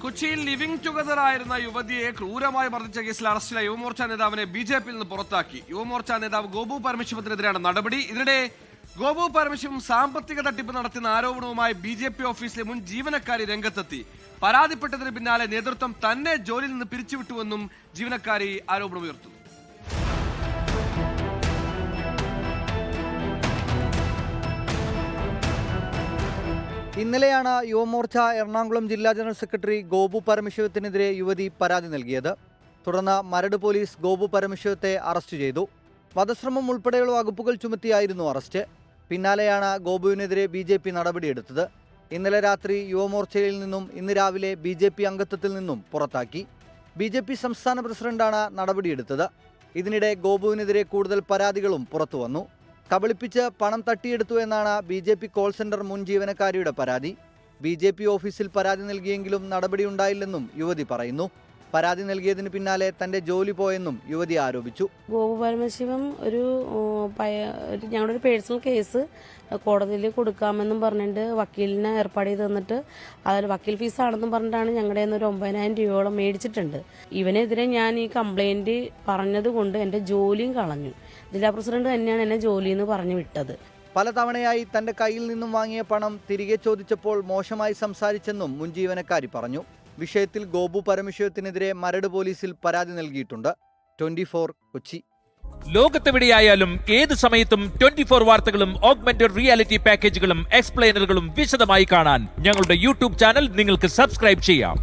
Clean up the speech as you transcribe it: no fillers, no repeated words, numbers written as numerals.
കൊച്ചിയിൽ living together ആയിരുന്ന യുവതിയെ ക്രൂരമായി മർദ്ദിച്ച കേസിൽ അറസ്റ്റിലായ യുവമോർച്ച നേതാവിനെ ബിജെപിയിൽ നിന്ന് പുറത്താക്കി. യുവമോർച്ച നേതാവ് ഗോപു പരമശിവത്തിനെതിരെയാണ് നടപടി. ഇതിനിടെ ഗോപു പരമശിവം സാമ്പത്തിക തട്ടിപ്പ് നടത്തുന്ന ആരോപണവുമായി ബിജെപി ഓഫീസിലെ മുൻ ജീവനക്കാരി രംഗത്തെത്തി. പരാതിപ്പെട്ടതിന് പിന്നാലെ നേതൃത്വം തന്നെ ജോലിയിൽ നിന്ന് പിരിച്ചുവിട്ടുവെന്നും ജീവനക്കാരി ആരോപണമുയർത്തുന്നു. ഇന്നലെയാണ് യുവമോർച്ച എറണാകുളം ജില്ലാ ജനറൽ സെക്രട്ടറി ഗോപു പരമശിവത്തിനെതിരെ യുവതി പരാതി നൽകിയത്. തുടർന്ന് മരട് പോലീസ് ഗോപു പരമശിവത്തെ അറസ്റ്റ് ചെയ്തു. വധശ്രമം ഉൾപ്പെടെയുള്ള വകുപ്പുകൾ ചുമത്തിയായിരുന്നു അറസ്റ്റ്. പിന്നാലെയാണ് ഗോപുവിനെതിരെ ബിജെപി നടപടിയെടുത്തത്. ഇന്നലെ രാത്രി യുവമോർച്ചയിൽ നിന്നും ഇന്ന് രാവിലെ ബിജെപി അംഗത്വത്തിൽ നിന്നും പുറത്താക്കി. ബിജെപി സംസ്ഥാന പ്രസിഡന്റാണ് നടപടിയെടുത്തത്. ഇതിനിടെ ഗോപുവിനെതിരെ കൂടുതൽ പരാതികളും പുറത്തുവന്നു. കബളിപ്പിച്ച് പണം തട്ടിയെടുത്തു എന്നാണ് ബിജെപി കോൾ സെന്റർ മുൻ ജീവനക്കാരിയുടെ പരാതി. ബിജെപി ഓഫീസിൽ പരാതി നൽകിയെങ്കിലും നടപടിയുണ്ടായില്ലെന്നും യുവതി പറയുന്നു. പരാതി നൽകിയതിന് പിന്നാലെ തന്റെ ജോലി പോയെന്നും യുവതി ആരോപിച്ചു. ഗോപു പരമശിവം ഞങ്ങളുടെ ഒരു പേഴ്സണൽ കേസ് കോടതിയിൽ കൊടുക്കാമെന്നും പറഞ്ഞിട്ട് വക്കീലിനെ ഏർപ്പാട് ചെയ്ത് തന്നിട്ട് അതിൽ വക്കീൽ ഫീസാണെന്നും പറഞ്ഞിട്ടാണ് ഞങ്ങളുടെ ഒരു 9,000 രൂപയോളം മേടിച്ചിട്ടുണ്ട്. ഇവനെതിരെ ഞാൻ ഈ കംപ്ലൈൻറ്റ് പറഞ്ഞത് കൊണ്ട് എൻ്റെ ജോലിയും കളഞ്ഞു. ജില്ലാ പ്രസിഡന്റ് തന്നെയാണ് എന്നെ ജോലിയിൽ നിന്ന് പറഞ്ഞു വിട്ടത്. പലതവണയായി തന്റെ കയ്യിൽ നിന്നും വാങ്ങിയ പണം തിരികെ ചോദിച്ചപ്പോൾ മോശമായി സംസാരിച്ചെന്നും മുൻ ജീവനക്കാരി പറഞ്ഞു. വിഷയത്തിൽ ഗോപു പരമശിവത്തിനെതിരെ മരട് പോലീസിൽ പരാതി നൽകിയിട്ടുണ്ട്. 24 കൊച്ചി. ലോകത്തെവിടെയായാലും ഏത് സമയത്തും 24 വാർത്തകളും ഓഗ്മെന്റഡ് റിയാലിറ്റി പാക്കേജുകളും എക്സ്പ്ലെയിനറുകളും വിശദമായി കാണാൻ ഞങ്ങളുടെ യൂട്യൂബ് ചാനൽ നിങ്ങൾക്ക് സബ്സ്ക്രൈബ് ചെയ്യാം.